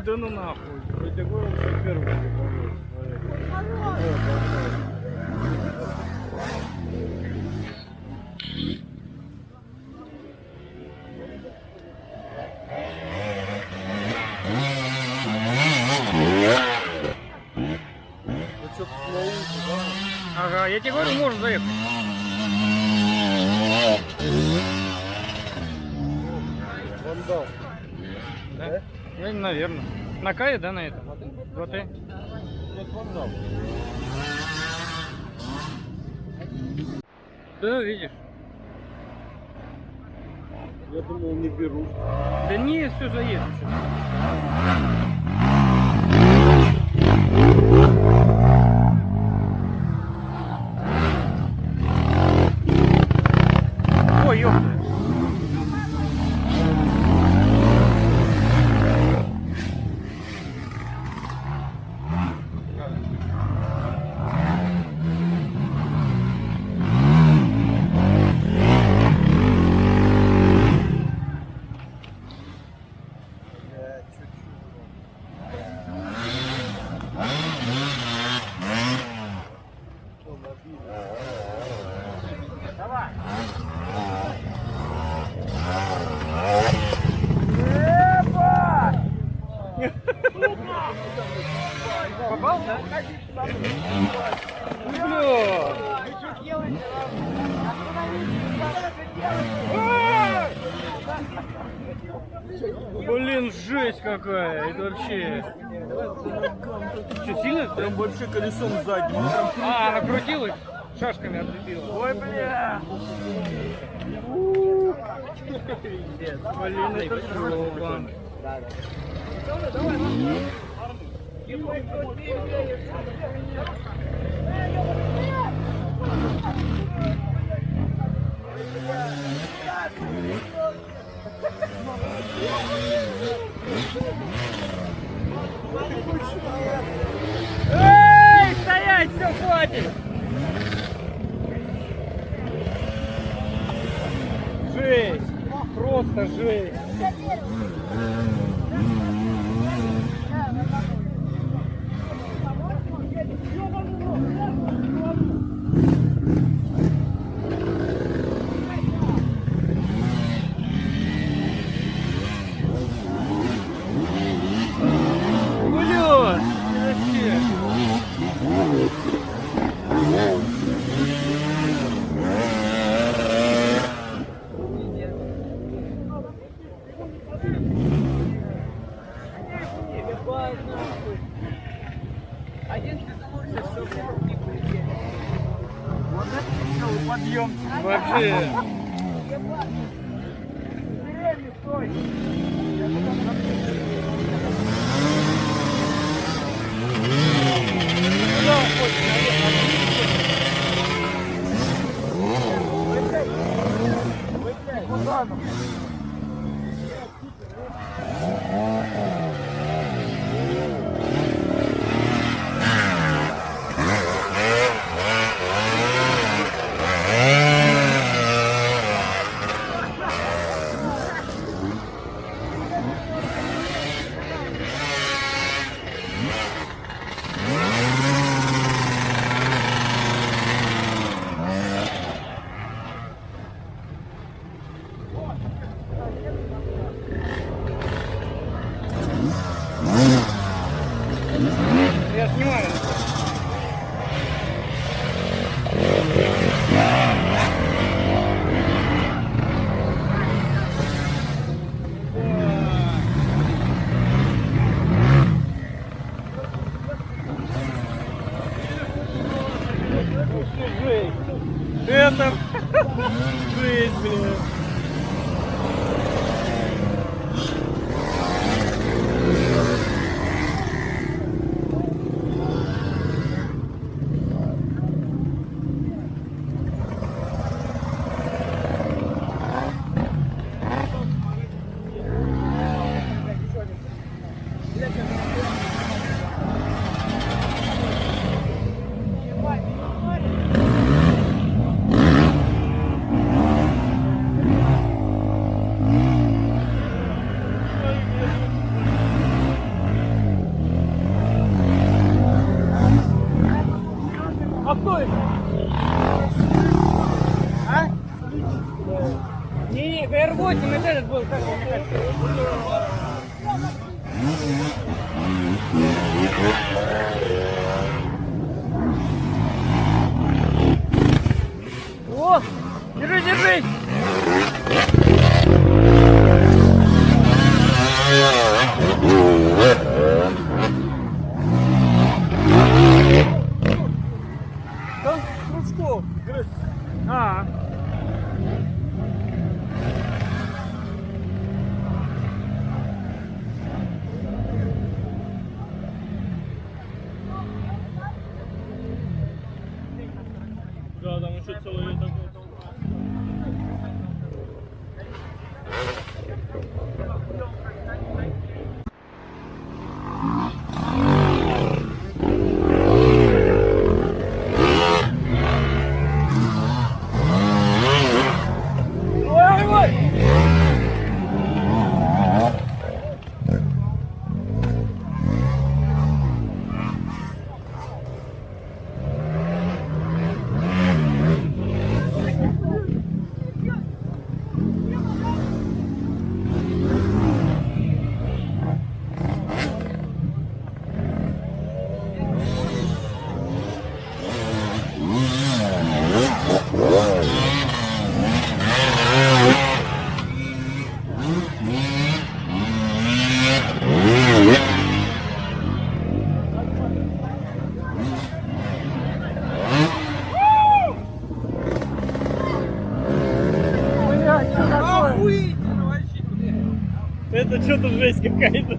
Да ну нахуй. Хоть такой вообще первый. Ага, я тебе говорю, можно заехать. Вандал. Да? Ну, наверное. На Кае, да, на этом? Вот и. Нет, вандал. Да, видишь. Я думал, не берут. Да не, все заедет. Ой, ёпта. Попал, да? Блин, жесть какая, это вообще. Что, сильно? Прям вообще колесом задним. А, накрутилась? Шашками отлепила. Ой, бля. Блин, это жопа. Эй, стоять, все, хватит! Жесть! Просто жесть! Блядь! Вообще! Подъем. Вообще! Я снимаю. Это жесть, блин. А кто это? А? Не, ГР-8, это этот был, как он, О, держись, держись! Что? Кружков. А. Да, там еще целый такой. Это что-то жесть какая-то.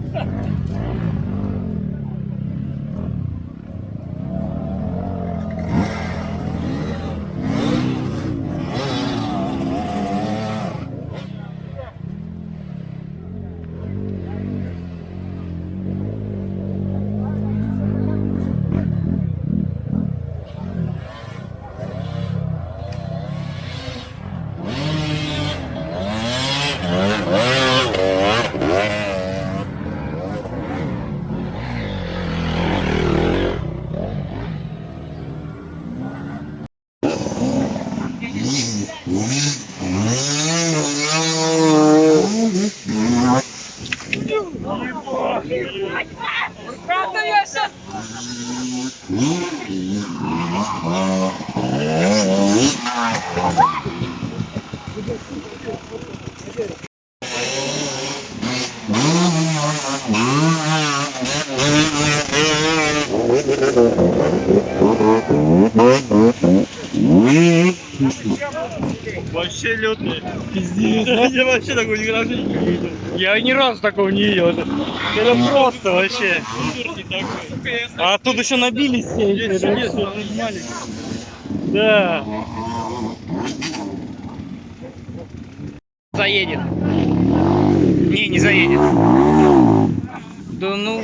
Вообще летный. Пиздец. Я вообще такого никогда не видел. Я ни разу такого не видел. Это просто вообще. А тут еще набились все. Есть, есть, он маленький. Да. Заедет. Не заедет. Да ну.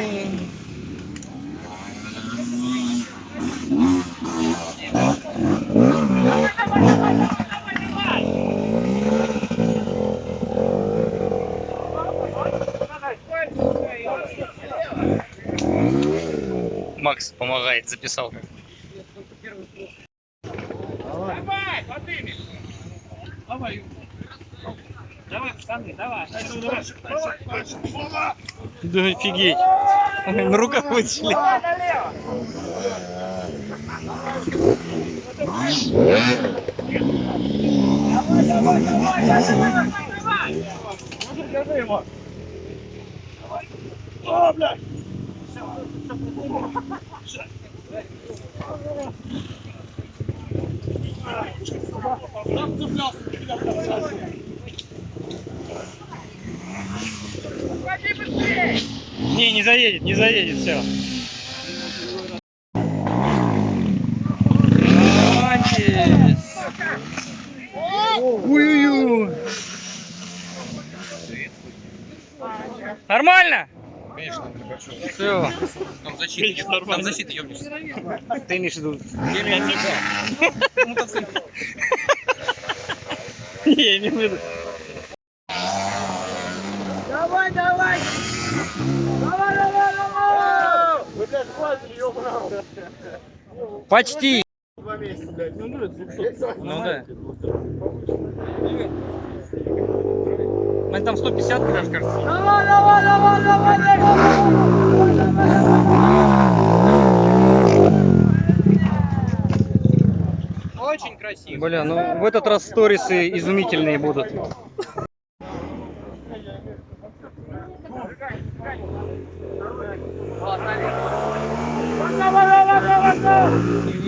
Макс помогает, записал. Давай, подними. Давай. Давай, пацаны, давай. Да офигеть. На руках вытащили. Держи его. О, блядь. Не заедет, все. Молодец. Ой-ой-ой. Нормально? Конечно, хорошо. Все. Там защита, там защита, ёбнись. Ты имеешь в виду? Я имею в виду. Мотоцикл. Я имею в виду. Давай, давай. Давай, давай, давай. Вы, блядь, хватит, ёбаный. Почти. на месте, блядь. Ну, ну, 200. Ну да. Там 150, мне кажется. Давай, давай, давай, давай, Очень красиво. Бля, ну в этот раз сторисы изумительные будут.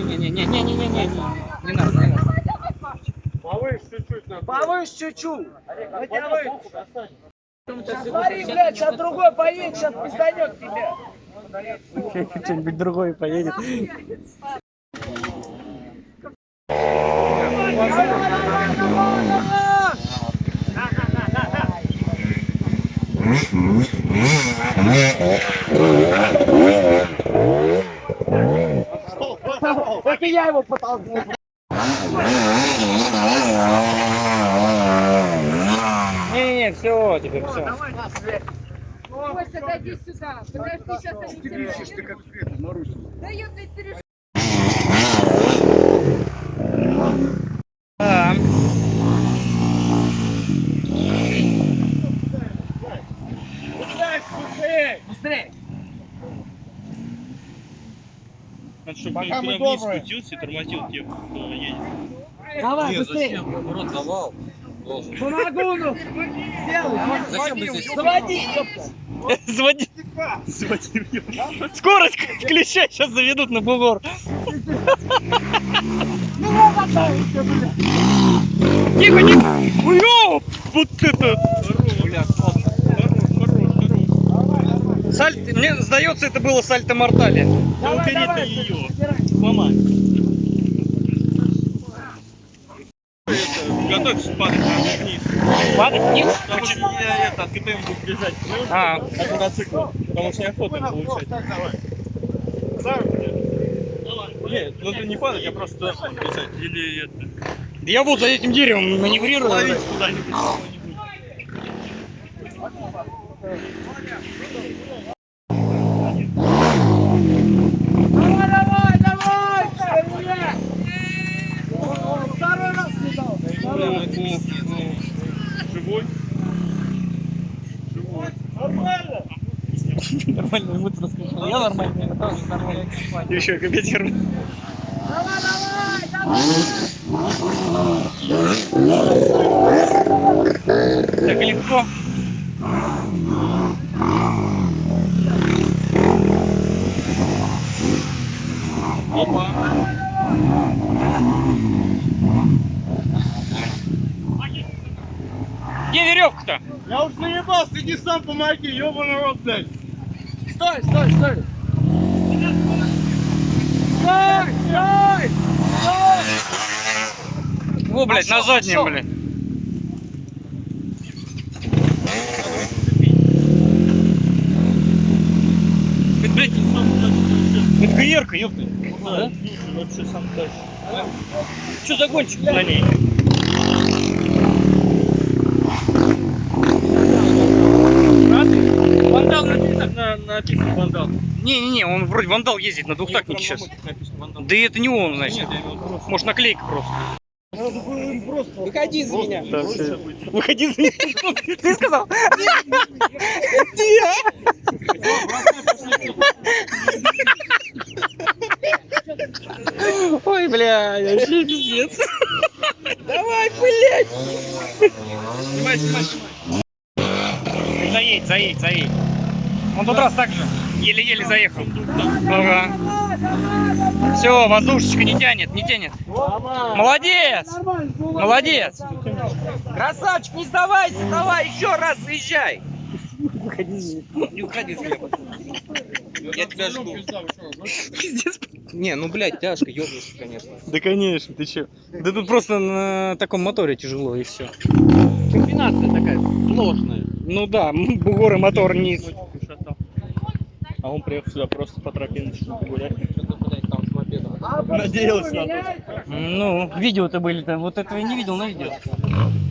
Не-не-не-не-не-не-не-не. Не надо, не надо. Повыше чуть-чуть. Повыше чуть-чуть. Смотри, блядь, сейчас другой поедет, сейчас пизданет тебя. Что-нибудь другое поедет. Это я его потолкнул. Не-не-не, все, теперь все. Костя, отойди сюда. Подожди, сейчас они Кричишь, ты как это, наручник. Да я, блядь, перешла. Да. Быстрее! Надо, чтобы Пока мы туда вниз добрые. спустился и тормозил тех, кто едет. Давай, Нет, быстрее! зачем? Наоборот, завал должен. Помогу, ну! Сделай! Зачем бы здесь? Заводи, ёпта! Заводи. Заводи меня. Скорость включай, сейчас заведут на бугор. Ну вот оставить, блядь! Тихо, тихо. Ёп, вот это. Бля, классно. Хорош. Сальто, мне сдается, это было сальто мортале. Да убери-то ее. Сломай. Готовься падать вниз. Падать вниз? Потому что я это, от КТМ буду бежать. А. От мотоцикла. Потому что неохота получать. Нет, ну ты не падать, я просто туда буду бежать. Или это. Да я вот за этим деревом маневрирую. Ловить куда-нибудь кого-нибудь. Давай, давай, давай! Блядь! Второй раз не дал! Живой? Живой. Нормально! Нормально, ему тут рассказал. Я нормально, я тоже нормально. Еще комментирую. Давай, давай, давай! Так легко. Опа. Где веревка-то? Я уж наебался, иди сам помоги, ёбаный рот, блядь! Стой, стой, стой! Стой, стой! Стой! Во, блядь, на заднем, блядь. Это, блядь, это ГР-ка, ёпта. Да? Вообще сам тащит. Что за гонщик на ней? Вандал написано вандал. Не-не-не, он вроде вандал ездит на двухтактнике сейчас. Написано вандал. Да это не он, значит. Нет, я его просто. Может, наклейка просто. Выходи за меня. Выходи за меня. Ты сказал? Ой, бля, вообще пиздец. Давай, блядь. Снимай, снимай, снимай. Заедь, заедь, заедь. Он тот раз так же еле-еле заехал. Ага. Все, воздушечка не тянет, не тянет. Молодец! Молодец! Красавчик, не сдавайся, давай, еще раз заезжай. Выходи. Не уходи с неба. Я тебя жду. Пиздец. Не, ну блядь, тяжко, ёбнешься, конечно. Да конечно, ты че? Да тут просто на таком моторе тяжело и все. Комбинация такая сложная. Ну да, бугор и мотор низ. А он приехал сюда просто по тропиночке погулять. Что-то, блядь, там с мопедом. Надеялся на то. Ну, видео-то были-то, вот этого я не видел на видео.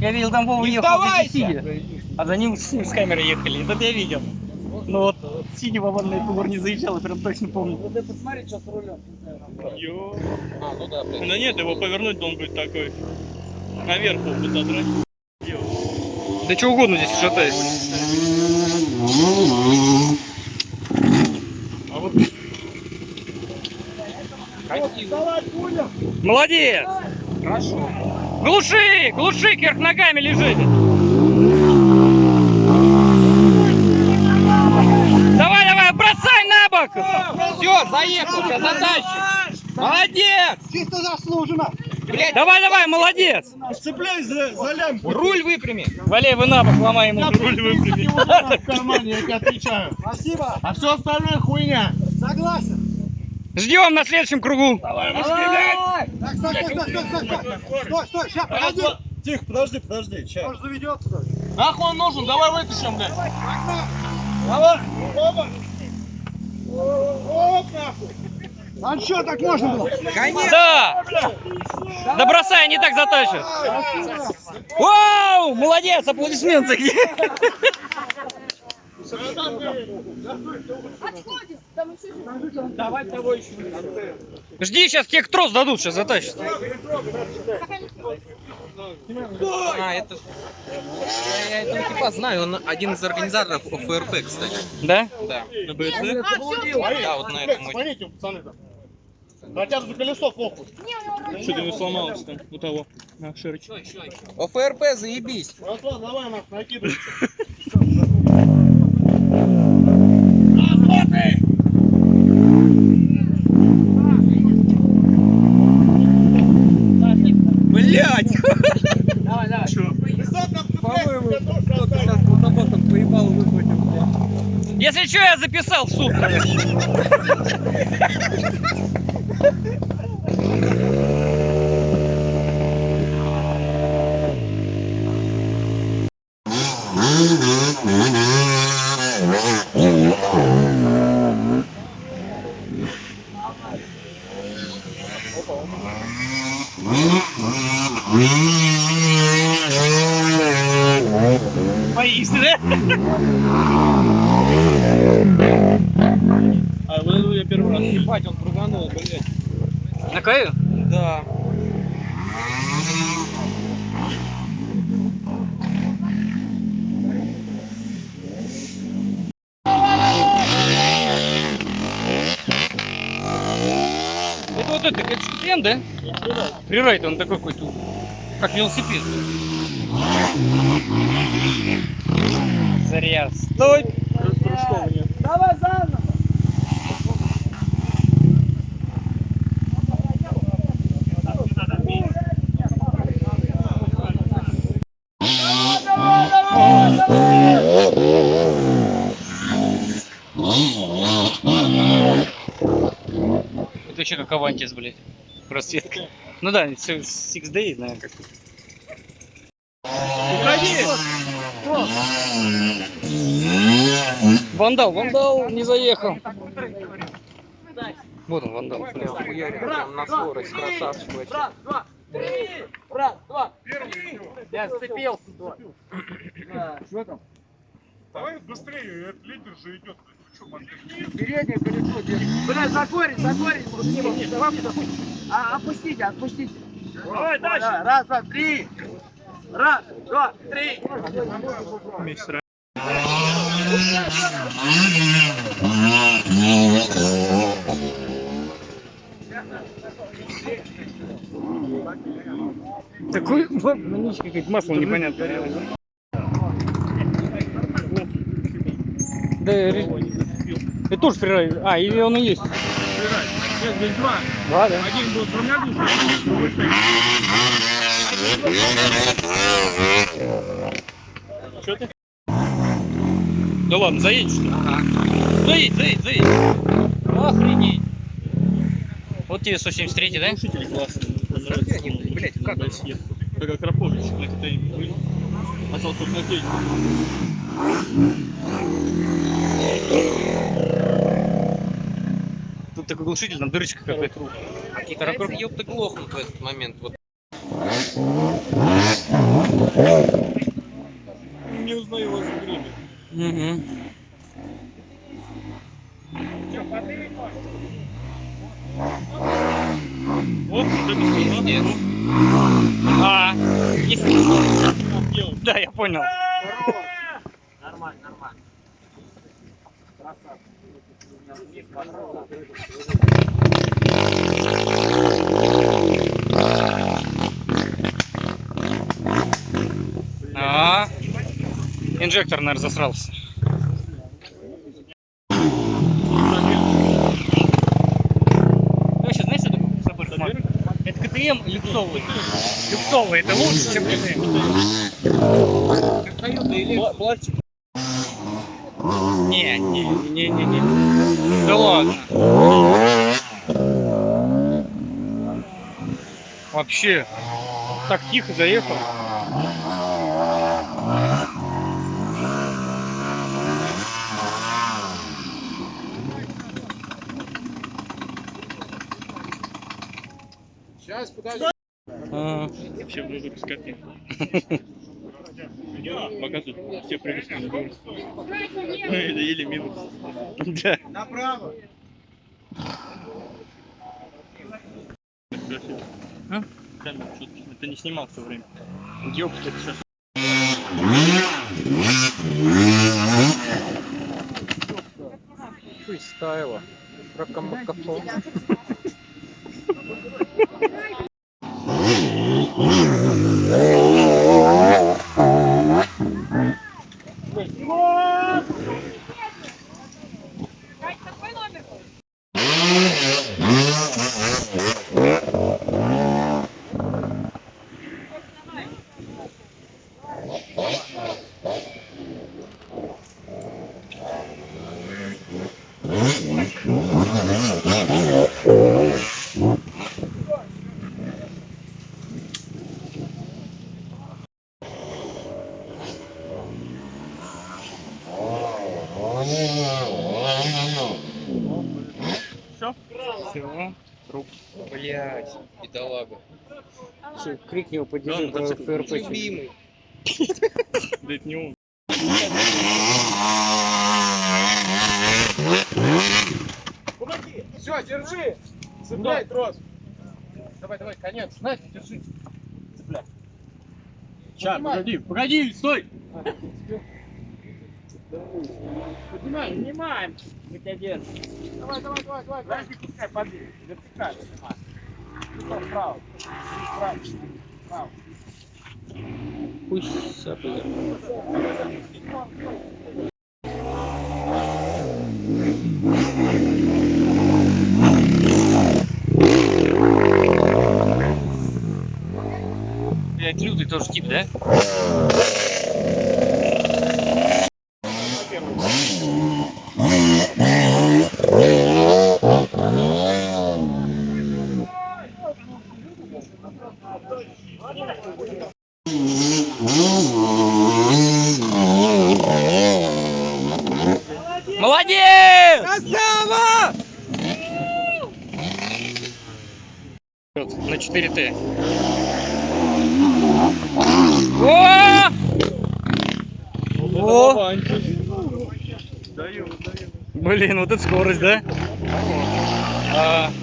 Я видел, там Вова ехал сдавайся! сидя, а за ним с камерой ехали, это я видел. Ну вот, сидя Вова на бугор не заезжал, я прям точно помню. Ты посмотри, что с рулем. Ё. А, ну да, блядь. Да нет, его повернуть должен быть такой. Наверх его задрать. Да что угодно здесь шатает. Молодец! Хорошо. Глуши! Глуши, кверх ногами лежит! Давай, давай, бросай на бок! Все, заехал, сейчас затащишь. Молодец! Чисто заслуженно. Блядь, Давай, давай, молодец! Цепляй за лямку. руль выпрями. Валяй вы на бок, ломай ему. Руль выпрями. В кармане, я тебе отвечаю. Спасибо. А все остальное хуйня. Согласен. Ждем на следующем кругу. Давай, стрелять. Так, стой, сейчас, подожди. Тихо, подожди, сейчас. Может заведется даже. Нахуй он нужен, давай вытащим, блядь. Давай. Оба. Оп, нахуй. А что, так можно было? Конечно. Да! Да бросай, они так затащат. Вау! Молодец, аплодисменты. Отходим. Там еще же. Давай того еще. Жди, сейчас тех трос дадут, сейчас затащат. А, это... Я этого типа знаю, он один из организаторов ОФРП, кстати. Да? Да. На БС? Да, вот на этом. Смотрите, пацаны там. Хотя бы за колесо похуй. Что-то не сломалось там у того. На широчку. ОФРП, заебись. Руслан, давай нас накидывай. Блять! По-моему, Работом поебал выхватил, блядь. Если что, я записал в суд. Боишься, да? А вот это я первый раз. Ебать, он круганул, блядь. На каю? Да. Это вот это, как студент, да? Фрирайд, он такой какой-то, как велосипед. Зря. Стой! Кружков нет. Давай заново. Это вообще как Авантис, блядь. Просветка. Ну да, 6D, наверное, как-то. Вандал не заехал. Вот он, вандал. Хуярит прям на скорость, красавчик вообще. Я сцепился. Что там? Давай быстрее, этот лидер же идет. Переднее колесо держи. Бля, за корень. Опустите. Давай дальше. Раз, два, три. Раз, два, три. Такой маничка, какое-то масло непонятное. Да, это тоже фрирайд. А, или он и есть? Нет, здесь два. Да, да. Один был с двумя душами, другой с Что ты? Да ладно, заедешь что ли? Ага. Заедь. Охренеть. Вот тебе 173, да? Слушатели классные. Блять, как? Как Акропович на Китае были. Остался только наклейки. Тут такой глушитель, там дырочка какая-то. А китайцы, ёпта, глохнут в этот момент. Вот. Не узнаю вас в гриме. Угу. Что, Нет. А, если... Да, я понял. А, инжектор, наверное, засрался. Вообще, знаешь, что такое собой шмат? Это КТМ люксовый. Люксовый, это лучше, чем КТМ. Пластик. Не. Да ладно. Вообще, так тихо заехал. Сейчас, подожди. Вообще буду без картинки. Показывают, все привезли на город. Мы доели минус. Да. Направо. А? Камеру что-то ты не снимал все время. Ёпта. Фристайла. Рокомакафон. Кать, какой номер? Все. Труп. Блять, бедолага. Всё, крикни его, подержи Да, мотоцикл. ФРП. Любимый. Да это не он. Помоги. Все, держи. Цепляй трос. Давай, конец. Настя, держи. Цепляй. Сейчас, погоди, стой! Поднимаем. Мы тебя держим. Давай. Подожди, пускай подвинет. Вертикально снимай. Вправо. Вправо. Пусть сапает. Блять, лютый тоже тип, да? Молодец! Красава! На 4Т. О! О! Даю. Блин, вот это скорость, да?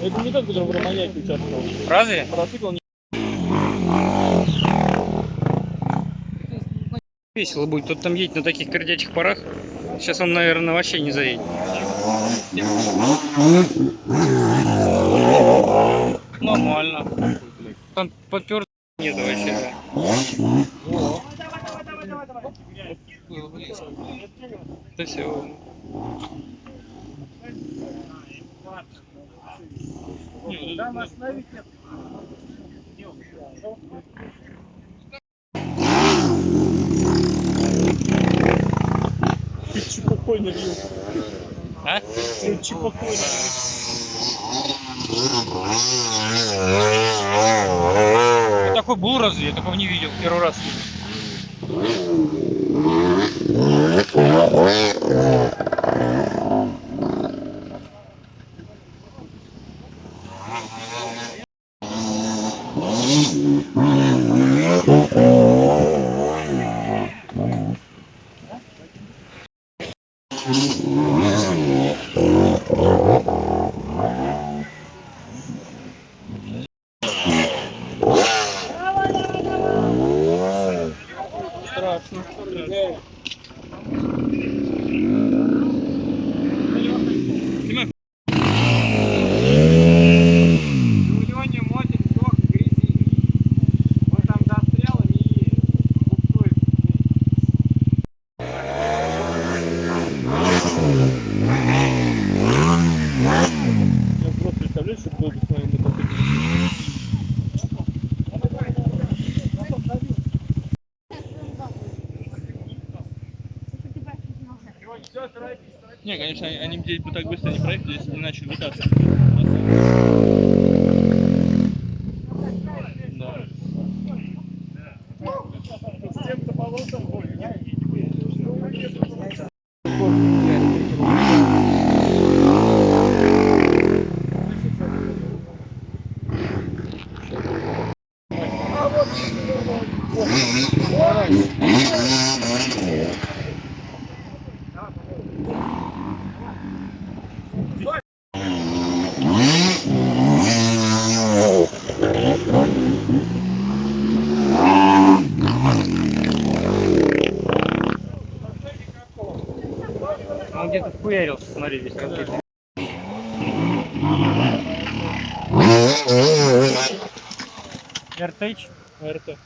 Это не тот, который в Романьяке участвовал. Разве? Мотоцикл не... Весело будет. Кто-то там едет на таких пердячих парах. Сейчас он, наверное, вообще не заедет. Нормально. Там попер нет вообще. Было близко. Да все. Там остановить нет. Ты чепухой набил. А? Ты чепухой набил. Такой был разве? Я такого не видел. Первый раз вижу. Конечно. Леоня мотит, сдох в грязи. Он там застрял и буксует. Я просто представляю, что было бы с вами на такой. Не, конечно, они здесь бы так быстро не проехали, если бы не начали вытаскивать. Да. Он где-то схуярился, смотри, здесь разбитый. РТЧ? РТ.